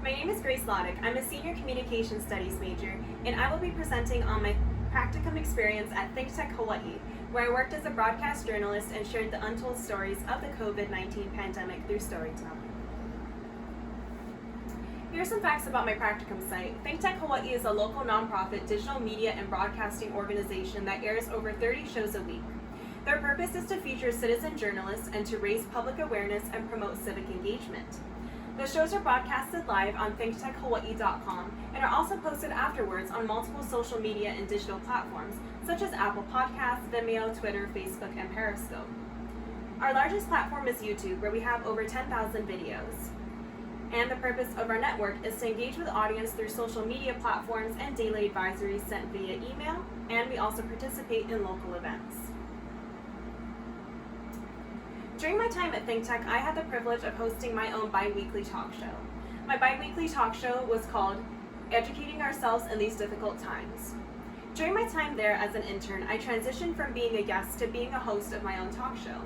My name is Laudick. I'm a senior communication studies major, and I will be presenting on my practicum experience at ThinkTech Hawaii, where I worked as a broadcast journalist and shared the untold stories of the COVID-19 pandemic through storytelling. Here are some facts about my practicum site. ThinkTech Hawaii is a local nonprofit digital media and broadcasting organization that airs over 30 shows a week. Their purpose is to feature citizen journalists and to raise public awareness and promote civic engagement. The shows are broadcasted live on ThinkTechHawaii.com and are also posted afterwards on multiple social media and digital platforms such as Apple Podcasts, Vimeo, Twitter, Facebook, and Periscope. Our largest platform is YouTube, where we have over 10,000 videos. And the purpose of our network is to engage with the audience through social media platforms and daily advisories sent via email, and we also participate in local events. During my time at ThinkTech, I had the privilege of hosting my own bi-weekly talk show. My bi-weekly talk show was called Educating Ourselves in These Difficult Times. During my time there as an intern, I transitioned from being a guest to being a host of my own talk show.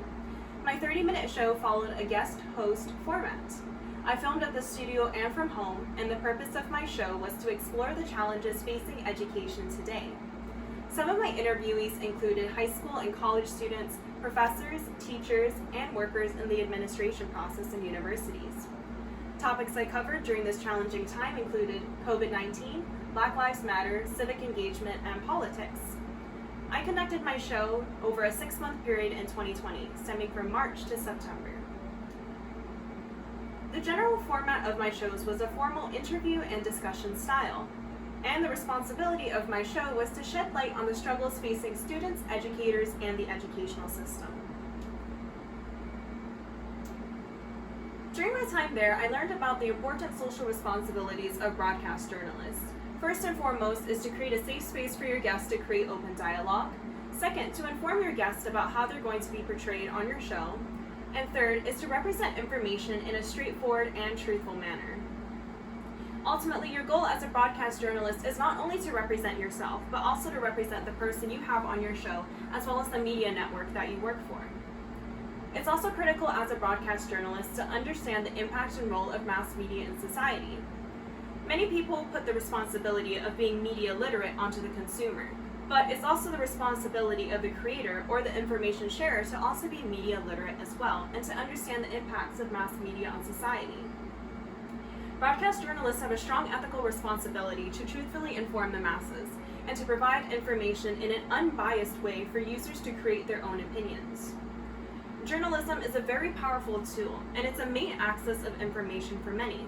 My 30-minute show followed a guest host format. I filmed at the studio and from home, and the purpose of my show was to explore the challenges facing education today. Some of my interviewees included high school and college students, professors, teachers, and workers in the administration process in universities. Topics I covered during this challenging time included COVID-19, Black Lives Matter, civic engagement, and politics. I conducted my show over a 6-month period in 2020, stemming from March to September. The general format of my shows was a formal interview and discussion style, and the responsibility of my show was to shed light on the struggles facing students, educators, and the educational system. During my time there, I learned about the important social responsibilities of broadcast journalists. First and foremost is to create a safe space for your guests to create open dialogue. Second, to inform your guests about how they're going to be portrayed on your show. And third is to represent information in a straightforward and truthful manner. Ultimately, your goal as a broadcast journalist is not only to represent yourself, but also to represent the person you have on your show, as well as the media network that you work for. It's also critical as a broadcast journalist to understand the impact and role of mass media in society. Many people put the responsibility of being media literate onto the consumer, but it's also the responsibility of the creator or the information sharer to also be media literate as well, and to understand the impacts of mass media on society. Broadcast journalists have a strong ethical responsibility to truthfully inform the masses and to provide information in an unbiased way for users to create their own opinions. Journalism is a very powerful tool, and it's a main access of information for many.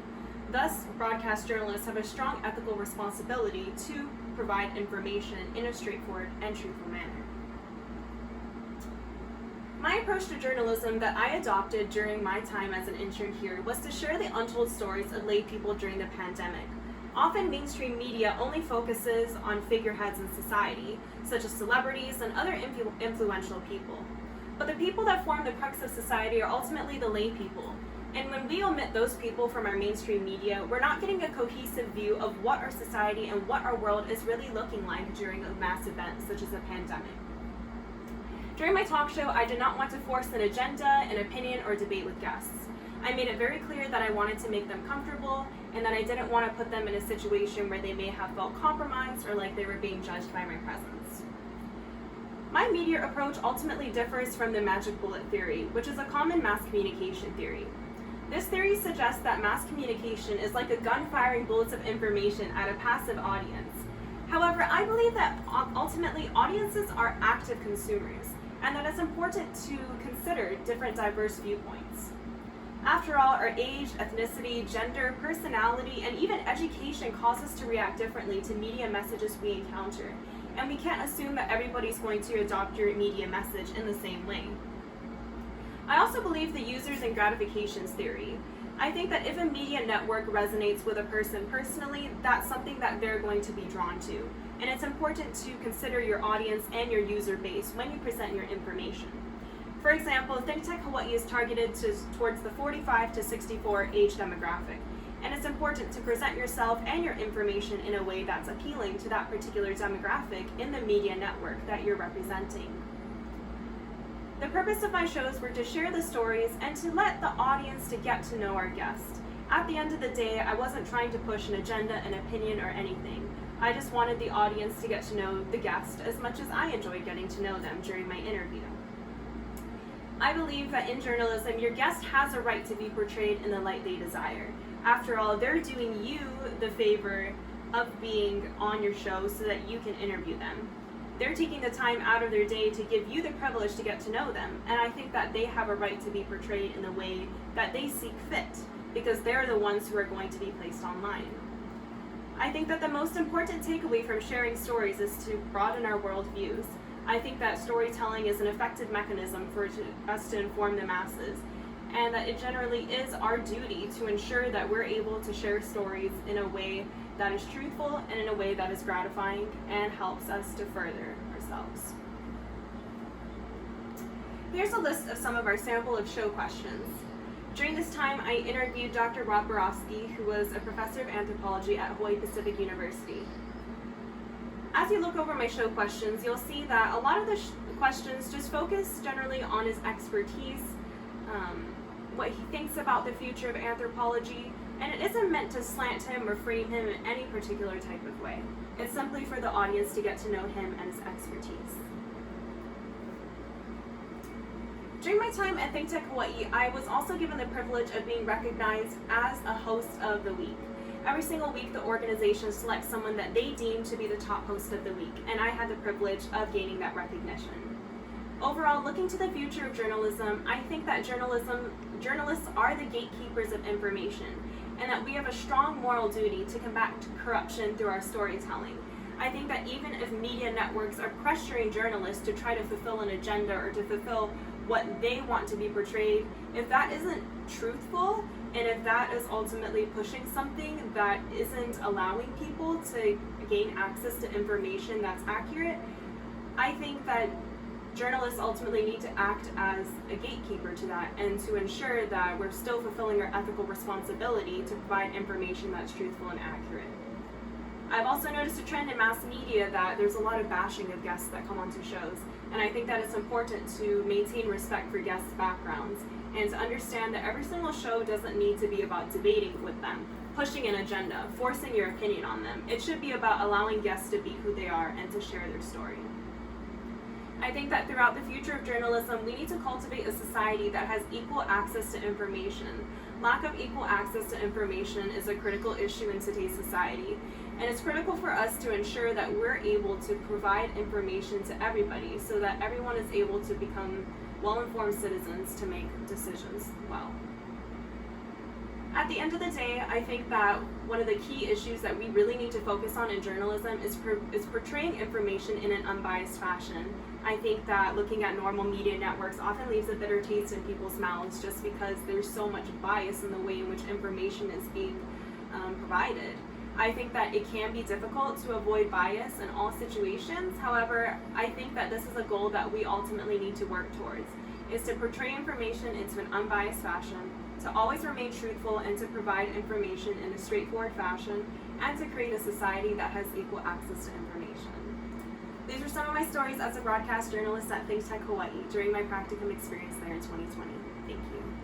Thus, broadcast journalists have a strong ethical responsibility to provide information in a straightforward and truthful manner. My approach to journalism that I adopted during my time as an intern here was to share the untold stories of lay people during the pandemic. Often mainstream media only focuses on figureheads in society, such as celebrities and other influential people. But the people that form the crux of society are ultimately the lay people. And when we omit those people from our mainstream media, we're not getting a cohesive view of what our society and what our world is really looking like during a mass event such as a pandemic. During my talk show, I did not want to force an agenda, an opinion, or debate with guests. I made it very clear that I wanted to make them comfortable and that I didn't want to put them in a situation where they may have felt compromised or like they were being judged by my presence. My media approach ultimately differs from the magic bullet theory, which is a common mass communication theory. This theory suggests that mass communication is like a gun firing bullets of information at a passive audience. However, I believe that ultimately audiences are active consumers, and that it's important to consider different diverse viewpoints. After all, our age, ethnicity, gender, personality, and even education cause us to react differently to media messages we encounter, and we can't assume that everybody's going to adopt your media message in the same way. I also believe the users and gratifications theory. I think that if a media network resonates with a person personally, that's something that they're going to be drawn to. And it's important to consider your audience and your user base when you present your information. For example, ThinkTech Hawaii is targeted towards the 45 to 64 age demographic, and it's important to present yourself and your information in a way that's appealing to that particular demographic in the media network that you're representing. The purpose of my shows were to share the stories and to let the audience to get to know our guests. At the end of the day, I wasn't trying to push an agenda, an opinion, or anything. I just wanted the audience to get to know the guest as much as I enjoyed getting to know them during my interview. I believe that in journalism, your guest has a right to be portrayed in the light they desire. After all, they're doing you the favor of being on your show so that you can interview them. They're taking the time out of their day to give you the privilege to get to know them, and I think that they have a right to be portrayed in the way that they see fit, because they're the ones who are going to be placed online. I think that the most important takeaway from sharing stories is to broaden our worldviews. I think that storytelling is an effective mechanism for us to inform the masses, and that it generally is our duty to ensure that we're able to share stories in a way that is truthful and in a way that is gratifying and helps us to further ourselves. Here's a list of some of our sample of show questions. During this time, I interviewed Dr. Rob Borowski, who was a professor of anthropology at Hawaii Pacific University. As you look over my show questions, you'll see that a lot of the questions just focus generally on his expertise, what he thinks about the future of anthropology, and it isn't meant to slant him or frame him in any particular type of way. It's simply for the audience to get to know him and his expertise. During my time at ThinkTech Hawaii, I was also given the privilege of being recognized as a host of the week. Every single week, the organization selects someone that they deem to be the top host of the week, and I had the privilege of gaining that recognition. Overall, looking to the future of journalism, I think that journalists are the gatekeepers of information, and that we have a strong moral duty to combat corruption through our storytelling. I think that even if media networks are pressuring journalists to try to fulfill an agenda or to fulfill what they want to be portrayed, if that isn't truthful, and if that is ultimately pushing something that isn't allowing people to gain access to information that's accurate, I think that journalists ultimately need to act as a gatekeeper to that and to ensure that we're still fulfilling our ethical responsibility to provide information that's truthful and accurate. I've also noticed a trend in mass media that there's a lot of bashing of guests that come onto shows, and I think that it's important to maintain respect for guests' backgrounds and to understand that every single show doesn't need to be about debating with them, pushing an agenda, forcing your opinion on them. It should be about allowing guests to be who they are and to share their story. I think that throughout the future of journalism, we need to cultivate a society that has equal access to information. Lack of equal access to information is a critical issue in today's society, and it's critical for us to ensure that we're able to provide information to everybody so that everyone is able to become well-informed citizens to make decisions well. At the end of the day, I think that one of the key issues that we really need to focus on in journalism is portraying information in an unbiased fashion. I think that looking at normal media networks often leaves a bitter taste in people's mouths just because there's so much bias in the way in which information is being provided. I think that it can be difficult to avoid bias in all situations. However, I think that this is a goal that we ultimately need to work towards, is to portray information into an unbiased fashion, to always remain truthful and to provide information in a straightforward fashion, and to create a society that has equal access to information. These are some of my stories as a broadcast journalist at ThinkTech Hawaii during my practicum experience there in 2020. Thank you.